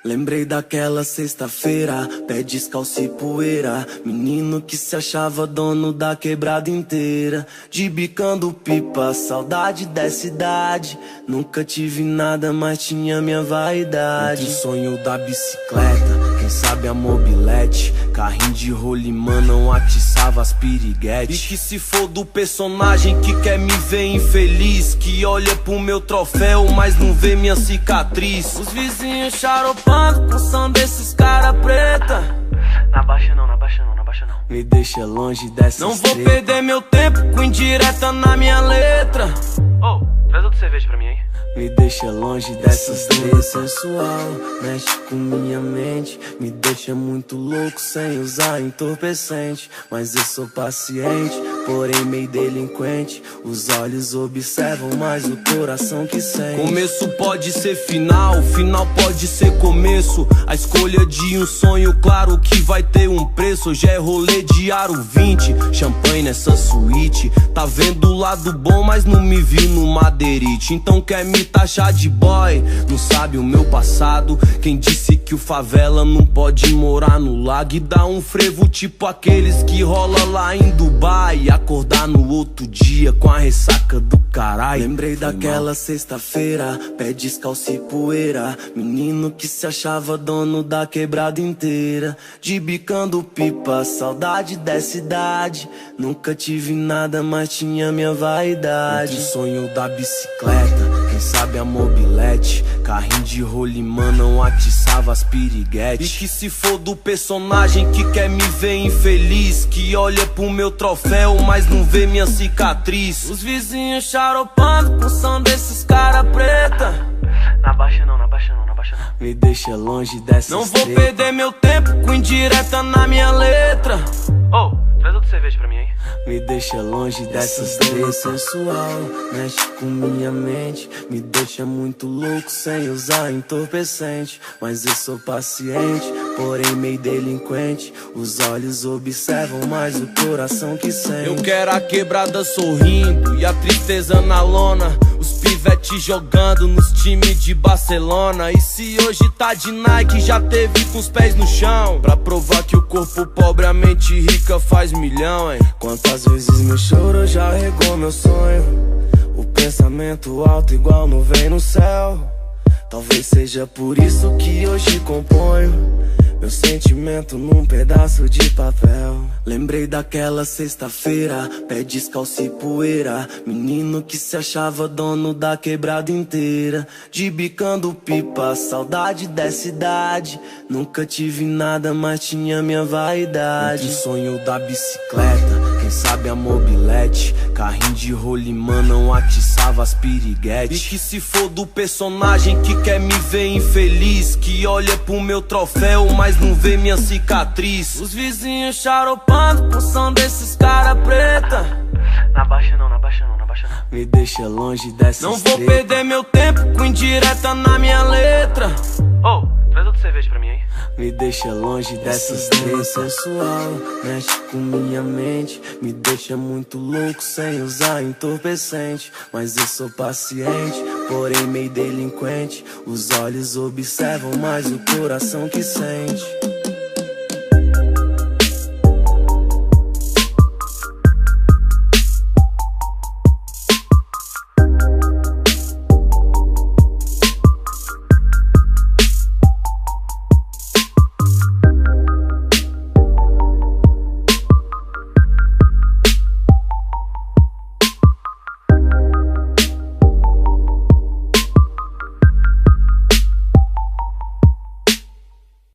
Lembrei daquela sexta-feira, pé descalço e poeira. Menino que se achava dono da quebrada inteira. De bicando pipa, saudade dessa idade. Nunca tive nada, mas tinha minha vaidade. Entre o sonho da bicicleta, quem sabe a mobilete. Carrinho de rolimã não atiçava as piriguetes. E que se for do personagem que quer me ver infeliz, que olha pro meu troféu, mas não vê minha cicatriz. Os vizinhos charopando com som desses cara preta. Na baixa não, na baixa não, na baixa não. Me deixa longe dessa Não vou perder meu tempo com indireta na minha letra. Oh, traz outra cerveja pra mim, hein? Me deixa longe dessas três sensual. Mexe com minha mente, me deixa muito louco sem usar entorpecente. Mas eu sou paciente, porém meio delinquente. Os olhos observam, mas o coração que sente. Começo pode ser final, final pode ser começo. A escolha de um sonho, claro que vai ter um preço. Hoje é rolê de aro 20, champanhe nessa suíte. Tá vendo o lado bom, mas não me vi no madeirite. Então quer me taxar de boy, não sabe o meu passado. Quem disse que o favela não pode morar no lago e dar um frevo tipo aqueles que rola lá em Dubai, e acordar no outro dia com a ressaca do caralho. Lembrei daquela sexta-feira, pé descalço e poeira. Menino que se achava dono da quebrada inteira. De bicando pipa, saudade dessa idade. Nunca tive nada, mas tinha minha vaidade. Entre o sonho da bicicleta, quem sabe a mobilete. Carrinho de rolimã não atiçava as piriguetes. E que se for do personagem que quer me ver infeliz, que olha pro meu troféu, mas não vê minha cicatriz. Os vizinhos charopando com som desses cara preta. Na baixa não, na baixa não, na baixa não. Me deixa longe dessas Não vou perder meu tempo com indireta na minha letra. Oh, traz outra cerveja pra mim, hein? Me deixa longe dessas três sensual. Mexe com minha mente, me deixa muito louco sem usar entorpecente. Mas eu sou paciente, porém meio delinquente. Os olhos observam, mas o coração que sente. Eu quero a quebrada sorrindo e a tristeza na lona. Os pivetes jogando nos times de Barcelona. E se hoje tá de Nike, já teve com os pés no chão. Pra provar que o corpo pobre, a mente rica faz milhão, hein? Quantas vezes meu choro já regou meu sonho. O pensamento alto igual nuvem no céu. Talvez seja por isso que hoje componho meu sentimento num pedaço de papel. Lembrei daquela sexta-feira, pé descalço e poeira. Menino que se achava dono da quebrada inteira. De bicando pipa, saudade dessa idade. Nunca tive nada, mas tinha minha vaidade. Entre o sonho da bicicleta, quem sabe a mobilete. Carrinho de rolimã não atiçava as piriguetes. E que se for do personagem que quer me ver infeliz, que olha pro meu troféu, mas não vê minha cicatriz. Os vizinhos charopando com som desses cara preta. Na baixa não, na baixa não, na baixa não. Me deixa longe dessas Não vou perder meu tempo com indireta na minha letra. Oh, traz outra cerveja pra mim, hein? Me deixa longe dessas três sensual. Mexe com minha mente, me deixa muito louco sem usar entorpecente. Mas eu sou paciente, porém meio delinquente. Os olhos observam, mas o coração que sente.